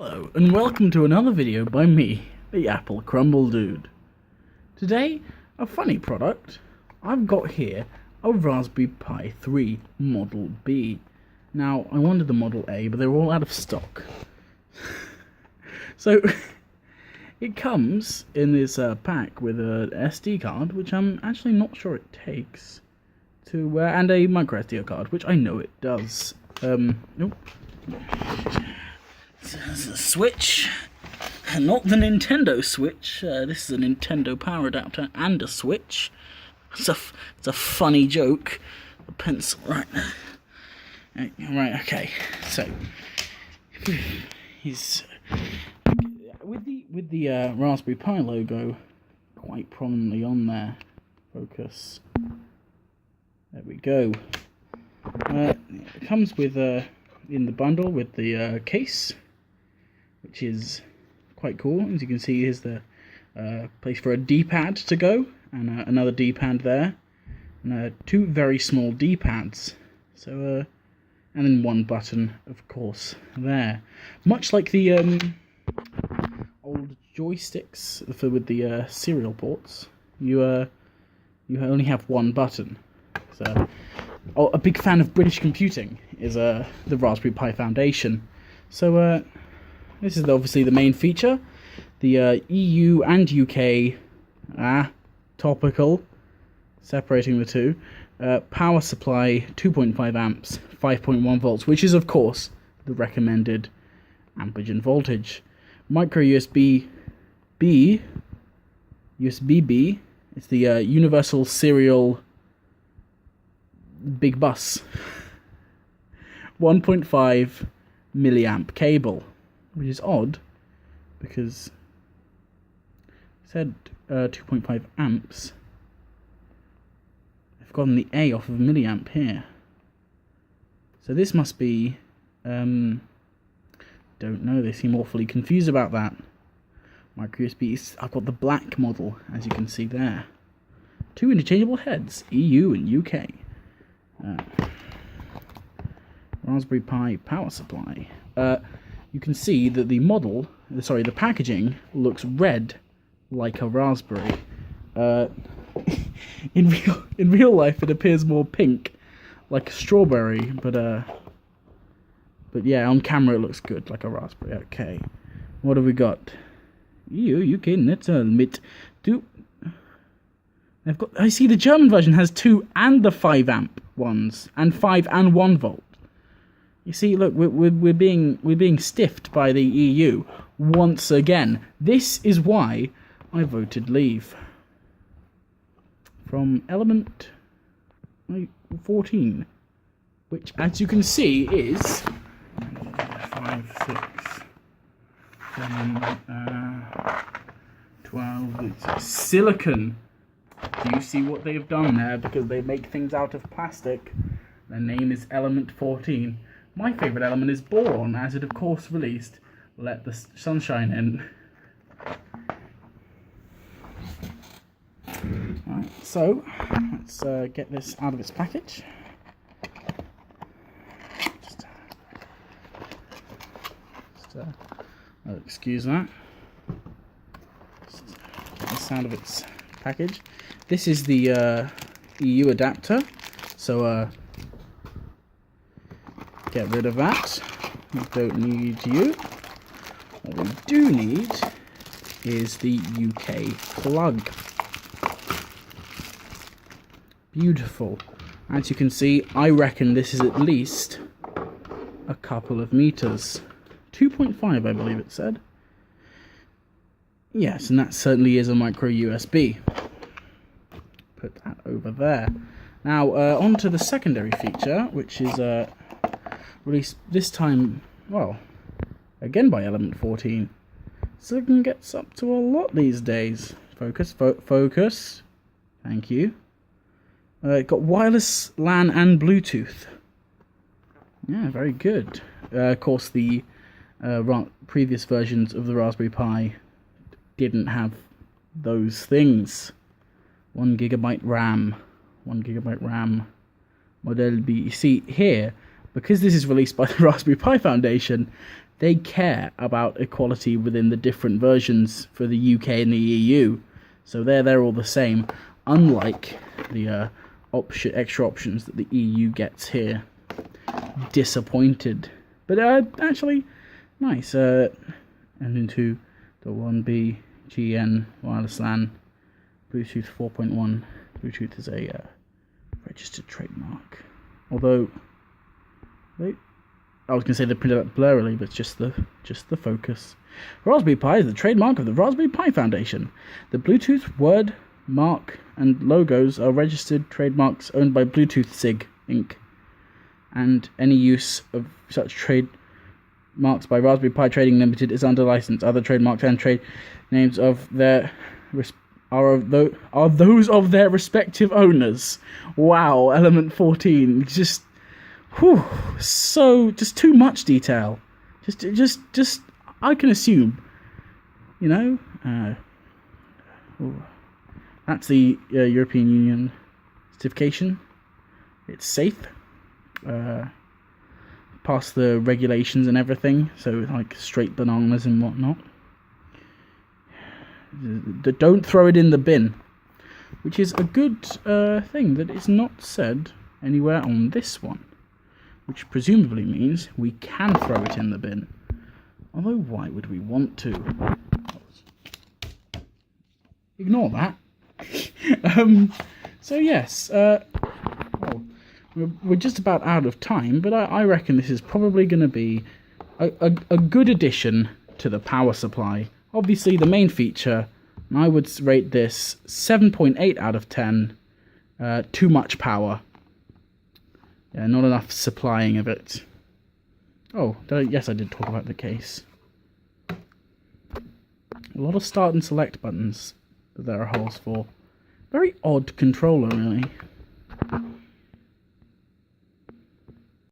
Hello, and welcome to another video by me, the Apple Crumble Dude. Today, a funny product. I've got here a Raspberry Pi 3 Model B. Now, I wanted the Model A, but they're all out of stock. So, it comes in this pack with an SD card, which I'm actually not sure it takes, and a micro SD card, which I know it does. Nope. There's a Switch, not the Nintendo Switch. This is a Nintendo power adapter and a Switch. It's a funny joke. A pencil, right? Right. Okay. So he's with the Raspberry Pi logo quite prominently on there. Focus. There we go. It comes with in the bundle with the case, which is quite cool. As you can see, here's the place for a D-pad to go, and another D-pad there, and two very small D-pads. So, and then one button, of course, there. Much like the old joysticks with the serial ports, you only have one button. So, a big fan of British computing is the Raspberry Pi Foundation. So, this is obviously the main feature. The EU and UK, topical, separating the two. Power supply, 2.5 amps, 5.1 volts, which is, of course, the recommended ampage and voltage. Micro USB-B, USB-B, it's the Universal Serial Big Bus. 1.5 milliamp cable, which is odd because it said 2.5 amps. I've gotten the A off of milliamp here, so this must be don't know, they seem awfully confused about that. Micro USB, I've got the black model, as you can see there. Two interchangeable heads, EU and UK. Raspberry Pi power supply. You can see that the packaging looks red like a raspberry. In real life, it appears more pink, like a strawberry. But yeah, on camera it looks good, like a raspberry. Okay, what have we got? You can admit to. I see the German version has 2 and the 5 amp ones, and 5 and 1 volt. You see, look, we're being stiffed by the EU once again. This is why I voted leave. From Element 14, which, as you can see, is 5, 6, 7, 12. It's silicon. Do you see what they've done there? Because they make things out of plastic. Their name is Element 14. My favourite element is boron, as it of course released Let the Sunshine In. Right, so let's get this out of its package. Excuse that. Just get this out of its package. This is the EU adapter, so get rid of that. We don't need you. What we do need is the UK plug. Beautiful. As you can see, I reckon this is at least a couple of meters. 2.5, I believe it said. Yes, and that certainly is a micro USB. Put that over there. Now, on to the secondary feature, which is released this time, well, again by Element 14. Silicon gets up to a lot these days. Focus, focus. Thank you. It got wireless LAN and Bluetooth. Yeah, very good. Of course, the previous versions of the Raspberry Pi didn't have those things. 1 GB RAM. 1 GB RAM. Model B. You see, here, because this is released by the Raspberry Pi Foundation, they care about equality within the different versions for the UK and the EU. So they're all the same, unlike the extra options that the EU gets here. Disappointed, but actually nice. M.2.1b GN wireless LAN, Bluetooth 4.1. Bluetooth is a registered trademark. Although I was going to say they printed out blurrily, but it's just the focus. Raspberry Pi is the trademark of the Raspberry Pi Foundation. The Bluetooth word, mark, and logos are registered trademarks owned by Bluetooth SIG Inc. And any use of such trademarks by Raspberry Pi Trading Limited is under license. Other trademarks and trade names of their are those of their respective owners. Wow, Element 14, just too much detail. Just I can assume, you know. That's the European Union certification. It's safe. Past the regulations and everything, so like straight bananas and whatnot. Don't throw it in the bin, which is a good thing that is not said anywhere on this one, which presumably means we can throw it in the bin. Although why would we want to? Ignore that. So yes, we're just about out of time, but I reckon this is probably going to be a good addition to the power supply. Obviously, the main feature, I would rate this 7.8 out of 10. Too much power. Yeah, not enough supplying of it. Oh, yes, I did talk about the case. A lot of start and select buttons that there are holes for. Very odd controller, really.